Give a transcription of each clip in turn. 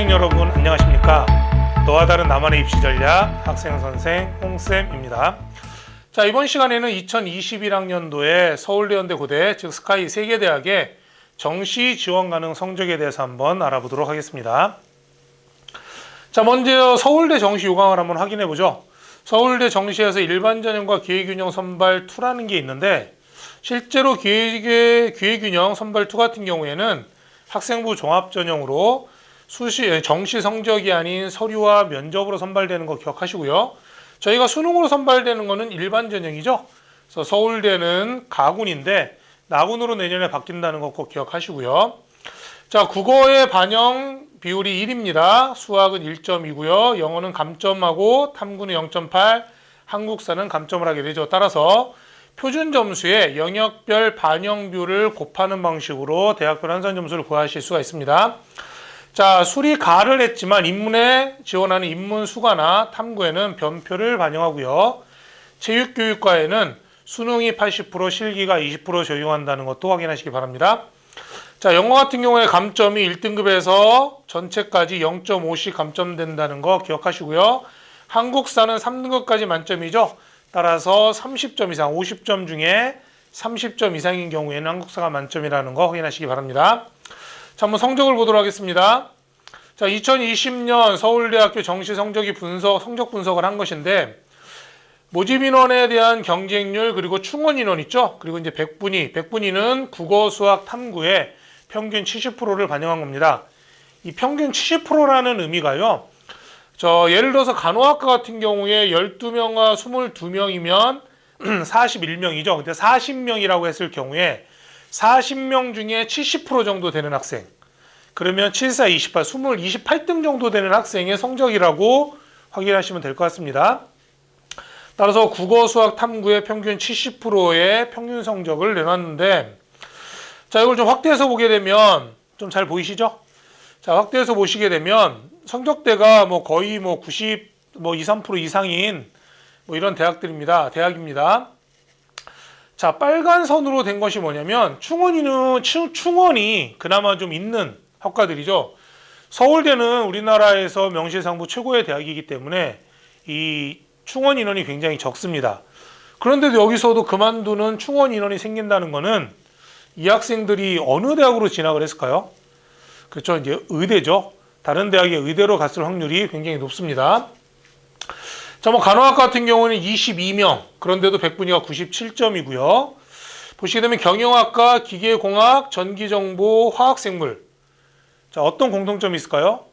학생 여러분 안녕하십니까? 너와 다른 나만의 입시 전략 학생 선생 홍쌤입니다. 자, 이번 시간에는 2021학년도에 서울대연대 고대 즉 스카이 세계대학의 정시 지원 가능 성적에 대해서 한번 알아보도록 하겠습니다. 자, 먼저 서울대 정시 요강을 한번 확인해 보죠. 서울대 정시에서 일반 전형과 기회균형 선발 2라는 게 있는데, 실제로 기회균형 선발 2 같은 경우에는 학생부 종합 전형으로 정시 성적이 아닌 서류와 면접으로 선발되는 거 기억하시고요. 저희가 수능으로 선발되는 거는 일반 전형이죠. 그래서 서울대는 가군인데 나군으로 내년에 바뀐다는 거 꼭 기억하시고요. 자, 국어의 반영 비율이 1입니다. 수학은 1점이고요. 영어는 감점하고 탐구는 0.8, 한국사는 감점을 하게 되죠. 따라서 표준 점수에 영역별 반영 비율을 곱하는 방식으로 대학별 한산 점수를 구하실 수가 있습니다. 자, 수리 가를 했지만 인문에 지원하는 인문 수가나 탐구에는 변표를 반영하고요. 체육교육과에는 수능이 80%, 실기가 20% 적용한다는 것도 확인하시기 바랍니다. 자, 영어 같은 경우에 감점이 1등급에서 전체까지 0.5씩 감점된다는 거 기억하시고요. 한국사는 3등급까지 만점이죠. 따라서 30점 이상, 50점 중에 30점 이상인 경우에는 한국사가 만점이라는 거 확인하시기 바랍니다. 자, 한번 성적을 보도록 하겠습니다. 자, 2020년 서울대학교 정시 성적 분석을 한 것인데, 모집 인원에 대한 경쟁률 그리고 충원 인원 있죠. 그리고 이제 백분위는 국어, 수학, 탐구의 평균 70%를 반영한 겁니다. 이 평균 70%라는 의미가요. 예를 들어서 간호학과 같은 경우에 12명과 22명이면 41명이죠. 근데 40명이라고 했을 경우에 40명 중에 70% 정도 되는 학생. 그러면 74, 28, 28등 정도 되는 학생의 성적이라고 확인하시면 될 것 같습니다. 따라서 국어, 수학, 탐구의 평균 70%의 평균 성적을 내놨는데, 자, 이걸 좀 확대해서 보게 되면 좀 잘 보이시죠? 자, 확대해서 보시게 되면 성적대가 거의 90, 2, 3% 이상인 이런 대학입니다. 자, 빨간 선으로 된 것이 뭐냐면 충원이 그나마 좀 있는 학과들이죠. 서울대는 우리나라에서 명실상부 최고의 대학이기 때문에 이 충원 인원이 굉장히 적습니다. 그런데도 여기서도 그만두는 충원 인원이 생긴다는 것은 이 학생들이 어느 대학으로 진학을 했을까요? 그렇죠. 이제 의대죠. 다른 대학의 의대로 갔을 확률이 굉장히 높습니다. 자, 간호학 같은 경우는 22명, 그런데도 백분위가 97점이고요. 보시게 되면 경영학과, 기계공학, 전기정보, 화학생물. 자, 어떤 공통점이 있을까요?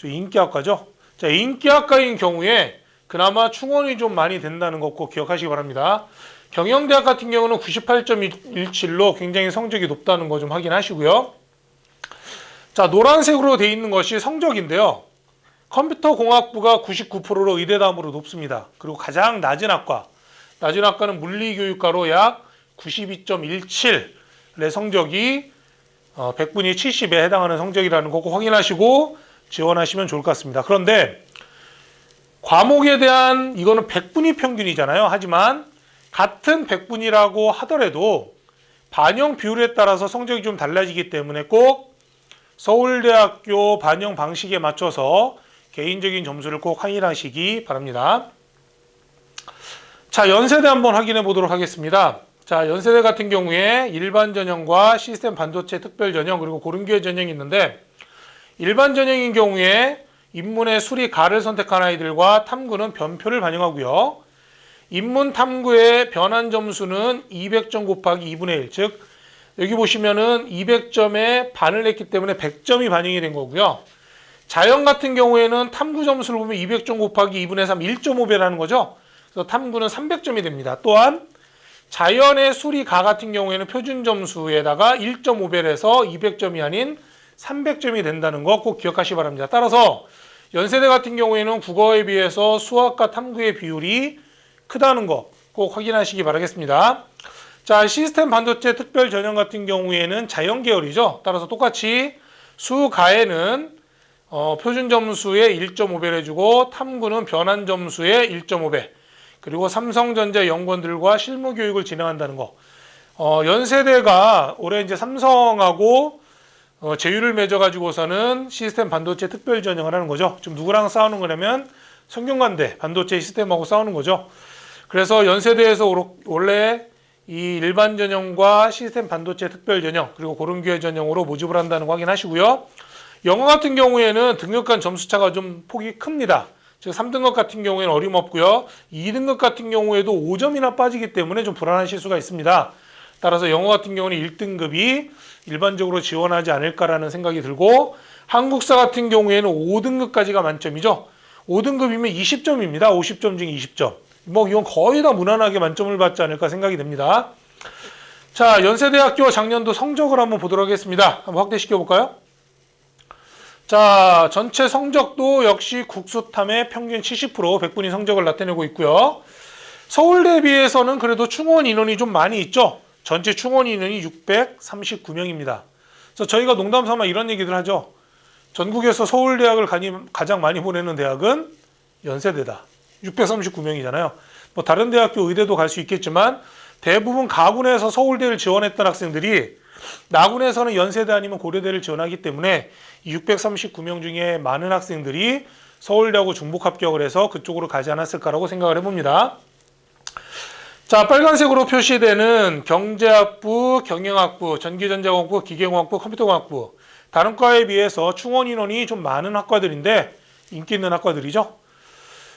인기학과죠. 자, 인기학과인 경우에 그나마 충원이 좀 많이 된다는 거 꼭 기억하시기 바랍니다. 경영대학 같은 경우는 98.17로 굉장히 성적이 높다는 거 좀 확인하시고요. 자, 노란색으로 되어 있는 것이 성적인데요. 컴퓨터공학부가 99%로 의대담으로 높습니다. 그리고 가장 낮은 학과는 물리교육과로 약 92.17의 성적이 백분위 70에 해당하는 성적이라는 거 꼭 확인하시고 지원하시면 좋을 것 같습니다. 그런데 과목에 대한 이거는 백분위 평균이잖아요. 하지만 같은 백분위라고 하더라도 반영 비율에 따라서 성적이 좀 달라지기 때문에 꼭 서울대학교 반영 방식에 맞춰서 개인적인 점수를 꼭 확인하시기 바랍니다. 자, 연세대 한번 확인해 보도록 하겠습니다. 자, 연세대 같은 경우에 일반 전형과 시스템 반도체 특별 전형 그리고 고른교회 전형이 있는데, 일반 전형인 경우에 인문의 수리 가를 선택한 아이들과 탐구는 변표를 반영하고요. 인문 탐구의 변환 점수는 200점 곱하기 2분의 1, 즉 여기 보시면은 200점에 반을 냈기 때문에 100점이 반영이 된 거고요. 자연 같은 경우에는 탐구 점수를 보면 200점 곱하기 2분의 3, 1.5배라는 거죠. 그래서 탐구는 300점이 됩니다. 또한 자연의 수리 가 같은 경우에는 표준 점수에다가 1.5배를 해서 200점이 아닌 300점이 된다는 거 꼭 기억하시기 바랍니다. 따라서 연세대 같은 경우에는 국어에 비해서 수학과 탐구의 비율이 크다는 거 꼭 확인하시기 바라겠습니다. 자, 시스템 반도체 특별 전형 같은 경우에는 자연 계열이죠. 따라서 똑같이 수가에는 표준 점수의 1.5배를 해주고 탐구는 변환 점수의 1.5배, 그리고 삼성전자 연구원들과 실무 교육을 진행한다는 거. 연세대가 올해 이제 삼성하고 제휴를 맺어가지고서는 시스템 반도체 특별 전형을 하는 거죠. 지금 누구랑 싸우는 거냐면 성균관대 반도체 시스템하고 싸우는 거죠. 그래서 연세대에서 원래 이 일반 전형과 시스템 반도체 특별 전형 그리고 고른기회 전형으로 모집을 한다는 거 확인하시고요. 영어 같은 경우에는 등급 간 점수 차가 좀 폭이 큽니다. 즉 3등급 같은 경우에는 어림없고요. 2등급 같은 경우에도 5점이나 빠지기 때문에 좀 불안하실 수가 있습니다. 따라서 영어 같은 경우는 1등급이 일반적으로 지원하지 않을까라는 생각이 들고 한국사 같은 경우에는 5등급까지가 만점이죠. 5등급이면 20점입니다. 50점 중에 20점. 뭐 이건 거의 다 무난하게 만점을 받지 않을까 생각이 듭니다. 자, 연세대학교 작년도 성적을 한번 보도록 하겠습니다. 한번 확대시켜 볼까요? 자, 전체 성적도 역시 국수탐의 평균 70% 백분위 성적을 나타내고 있고요. 서울대에 비해서는 그래도 충원 인원이 좀 많이 있죠. 전체 충원 인원이 639명입니다. 그래서 저희가 농담삼아 이런 얘기들 하죠. 전국에서 서울대학을 가장 많이 보내는 대학은 연세대다. 639명이잖아요. 뭐 다른 대학교 의대도 갈 수 있겠지만 대부분 가군에서 서울대를 지원했던 학생들이 나군에서는 연세대 아니면 고려대를 지원하기 때문에 639명 중에 많은 학생들이 서울대하고 중복 합격을 해서 그쪽으로 가지 않았을까라고 생각을 해봅니다. 자, 빨간색으로 표시되는 경제학부, 경영학부, 전기전자공학부, 기계공학부, 컴퓨터공학부 다른 과에 비해서 충원 인원이 좀 많은 학과들인데 인기 있는 학과들이죠.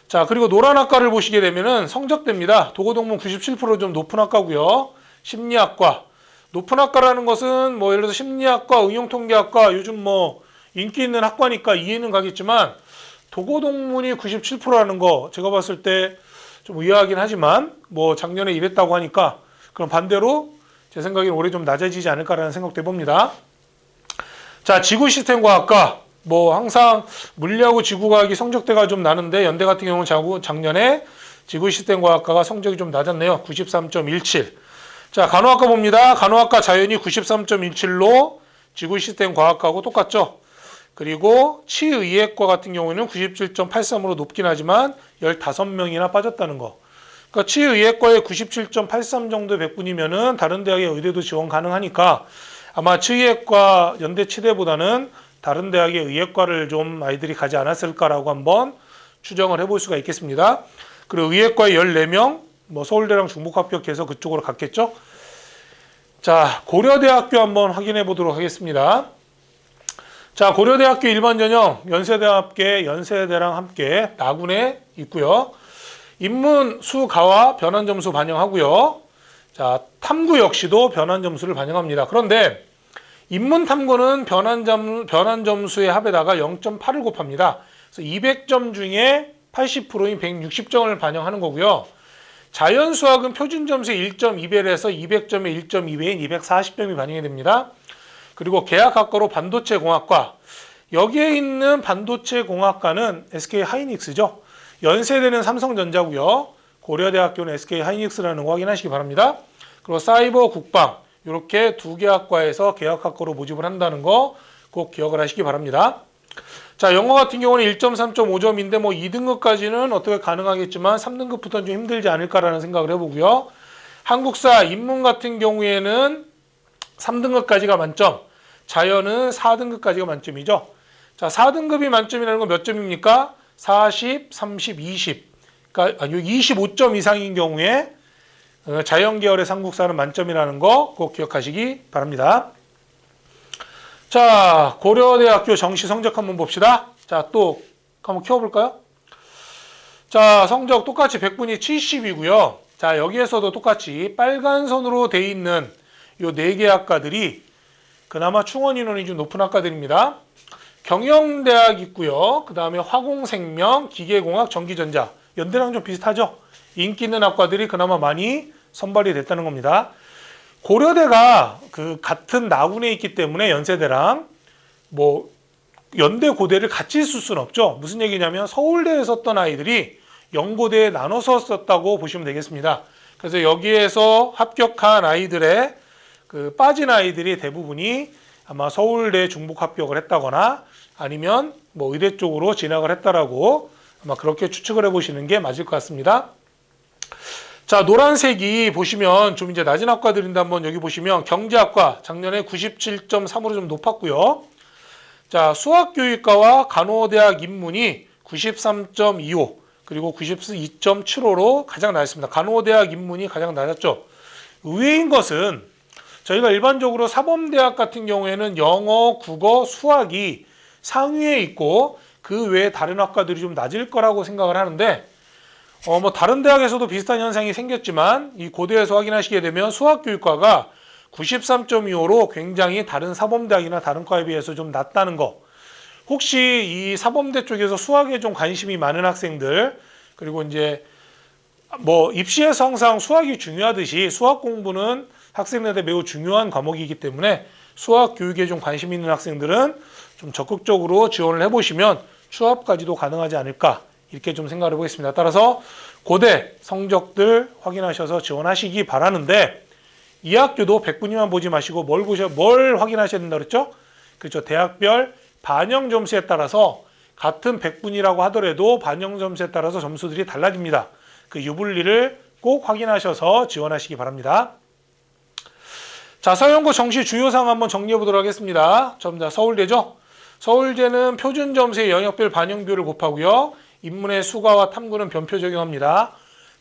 자, 그리고 노란 학과를 보시게 되면은 성적대입니다. 도고동문 97% 좀 높은 학과고요. 심리학과. 높은 학과라는 것은 뭐 예를 들어서 심리학과, 응용통계학과 요즘 뭐 인기 있는 학과니까 이해는 가겠지만 도고동문이 97%라는 거 제가 봤을 때 좀 의아하긴 하지만 뭐 작년에 이랬다고 하니까 그럼 반대로 제 생각에는 올해 좀 낮아지지 않을까라는 생각도 해봅니다. 자, 지구시스템과학과 뭐 항상 물리하고 지구과학이 성적대가 좀 나는데 연대 같은 경우는 작년에 지구시스템과학과가 성적이 좀 낮았네요. 93.17. 자, 간호학과 봅니다. 간호학과 자연이 93.17로 지구시스템과학과하고 똑같죠. 그리고 치의학과 같은 경우에는 97.83으로 높긴 하지만 15명이나 빠졌다는 거. 그러니까 치의학과에 97.83 정도 백분이면은 다른 대학의 의대도 지원 가능하니까 아마 치의학과 연대 치대보다는 다른 대학의 의학과를 좀 아이들이 가지 않았을까라고 한번 추정을 해볼 수가 있겠습니다. 그리고 의학과에 14명, 뭐 서울대랑 중복 합격해서 그쪽으로 갔겠죠. 자, 고려대학교 한번 확인해 보도록 하겠습니다. 자, 고려대학교 일반 전형 연세대랑 함께 나군에 있고요. 인문 수가와 변환 점수 반영하고요. 자, 탐구 역시도 변환 점수를 반영합니다. 그런데 인문 탐구는 변환 점수의 합에다가 0.8을 곱합니다. 그래서 200점 중에 80%인 160점을 반영하는 거고요. 자연수학은 표준 점수의 1.2배에서 200점의 1.2배인 240점이 반영이 됩니다. 그리고 계약학과로 반도체공학과. 여기에 있는 반도체공학과는 SK하이닉스죠. 연세대는 삼성전자고요. 고려대학교는 SK하이닉스라는 거 확인하시기 바랍니다. 그리고 사이버 국방 이렇게 두 개 학과에서 계약학과로 모집을 한다는 거 꼭 기억을 하시기 바랍니다. 자, 영어 같은 경우는 1.3.5점인데 뭐 2등급까지는 어떻게 가능하겠지만 3등급부터는 좀 힘들지 않을까라는 생각을 해보고요. 한국사, 인문 같은 경우에는 3등급까지가 만점, 자연은 4등급까지가 만점이죠. 자, 4등급이 만점이라는 건 몇 점입니까? 40, 30, 20. 그러니까 25점 이상인 경우에 자연 계열의 한국사는 만점이라는 거 꼭 기억하시기 바랍니다. 자, 고려대학교 정시 성적 한번 봅시다. 자, 또 한번 켜볼까요? 자, 성적 똑같이 백분위 70이고요. 자, 여기에서도 똑같이 빨간 선으로 돼 있는 요 4개 학과들이 그나마 충원 인원이 좀 높은 학과들입니다. 경영대학 있고요. 그 다음에 화공생명, 기계공학, 전기전자. 연대랑 좀 비슷하죠? 인기 있는 학과들이 그나마 많이 선발이 됐다는 겁니다. 고려대가 그 같은 나군에 있기 때문에 연세대랑 뭐 연대 고대를 같이 쓸 수는 없죠. 무슨 얘기냐면 서울대에 썼던 아이들이 연고대에 나눠서 썼다고 보시면 되겠습니다. 그래서 여기에서 합격한 아이들의 그 빠진 아이들이 대부분이 아마 서울대 중복 합격을 했다거나 아니면 뭐 의대 쪽으로 진학을 했다라고 아마 그렇게 추측을 해보시는 게 맞을 것 같습니다. 자, 노란색이 보시면 좀 이제 낮은 학과들인데 한번 여기 보시면 경제학과 작년에 97.3으로 좀 높았고요. 자, 수학교육과와 간호대학 인문이 93.25 그리고 92.75로 가장 낮았습니다. 간호대학 인문이 가장 낮았죠. 의외인 것은 저희가 일반적으로 사범대학 같은 경우에는 영어, 국어, 수학이 상위에 있고 그 외에 다른 학과들이 좀 낮을 거라고 생각을 하는데 뭐 다른 대학에서도 비슷한 현상이 생겼지만 이 고대에서 확인하시게 되면 수학교육과가 93.25로 굉장히 다른 사범대학이나 다른 과에 비해서 좀 낮다는 거. 혹시 이 사범대 쪽에서 수학에 좀 관심이 많은 학생들 그리고 이제 뭐 입시에서 항상 수학이 중요하듯이 수학 공부는 학생들한테 매우 중요한 과목이기 때문에 수학 교육에 좀 관심 있는 학생들은 좀 적극적으로 지원을 해보시면 취업까지도 가능하지 않을까 이렇게 좀 생각을 해보겠습니다. 따라서 고대 성적들 확인하셔서 지원하시기 바라는데 이 학교도 100분위만 보지 마시고 뭘 확인하셔야 된다 그랬죠? 그렇죠. 대학별 반영 점수에 따라서 같은 100분이라고 하더라도 반영 점수에 따라서 점수들이 달라집니다. 그 유불리를 꼭 확인하셔서 지원하시기 바랍니다. 자, 서영고 정시 주요사항 한번 정리해 보도록 하겠습니다. 전부 다 서울대죠? 서울대는 표준 점수의 영역별 반영 비율을 곱하고요. 인문의 수가와 탐구는 변표 적용합니다.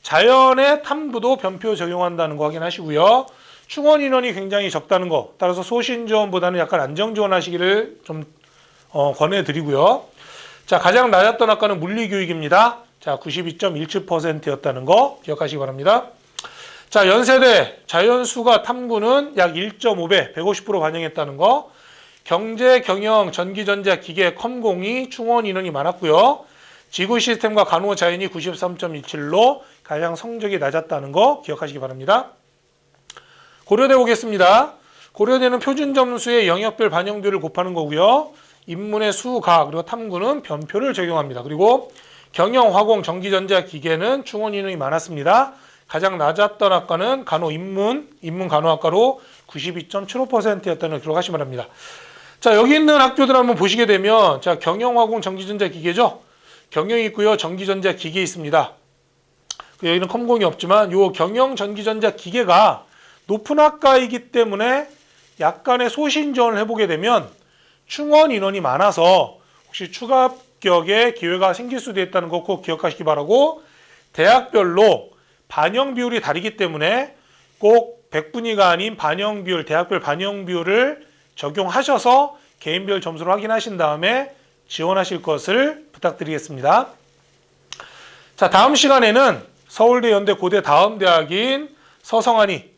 자연의 탐구도 변표 적용한다는 거 확인하시고요. 충원 인원이 굉장히 적다는 거. 따라서 소신 지원보다는 약간 안정 지원하시기를 좀 권해드리고요. 자, 가장 낮았던 학과는 물리교육입니다. 자, 92.17%였다는 거 기억하시기 바랍니다. 자, 연세대 자연수가 탐구는 약 1.5배, 150% 반영했다는 거. 경제, 경영, 전기전자, 기계, 컴공이 충원 인원이 많았고요. 지구 시스템과 간호, 자연이 93.17로 가장 성적이 낮았다는 거 기억하시기 바랍니다. 고려대 보겠습니다. 고려대는 표준 점수의 영역별 반영 비율을 곱하는 거고요. 인문의 수가 그리고 탐구는 변표를 적용합니다. 그리고 경영, 화공, 전기전자, 기계는 충원 인원이 많았습니다. 가장 낮았던 학과는 간호, 인문 간호학과로 92.75%였다는 걸 기록하시기 바랍니다. 자, 여기 있는 학교들 한번 보시게 되면 자, 경영, 화공, 전기전자, 기계죠. 경영이 있고요. 전기전자, 기계 있습니다. 여기는 컴공이 없지만 요 경영, 전기전자, 기계가 높은 학과이기 때문에 약간의 소신 지원을 해보게 되면 충원 인원이 많아서 혹시 추가 합격의 기회가 생길 수도 있다는 거 꼭 기억하시기 바라고 대학별로 반영 비율이 다르기 때문에 꼭 100분위가 아닌 반영 비율, 대학별 반영 비율을 적용하셔서 개인별 점수를 확인하신 다음에 지원하실 것을 부탁드리겠습니다. 자, 다음 시간에는 서울대, 연대, 고대 다음 대학인 서성한이,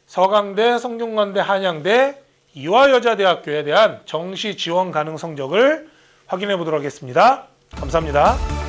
서강대, 성균관대, 한양대, 이화여자대학교에 대한 정시 지원 가능 성적을 확인해 보도록 하겠습니다. 감사합니다.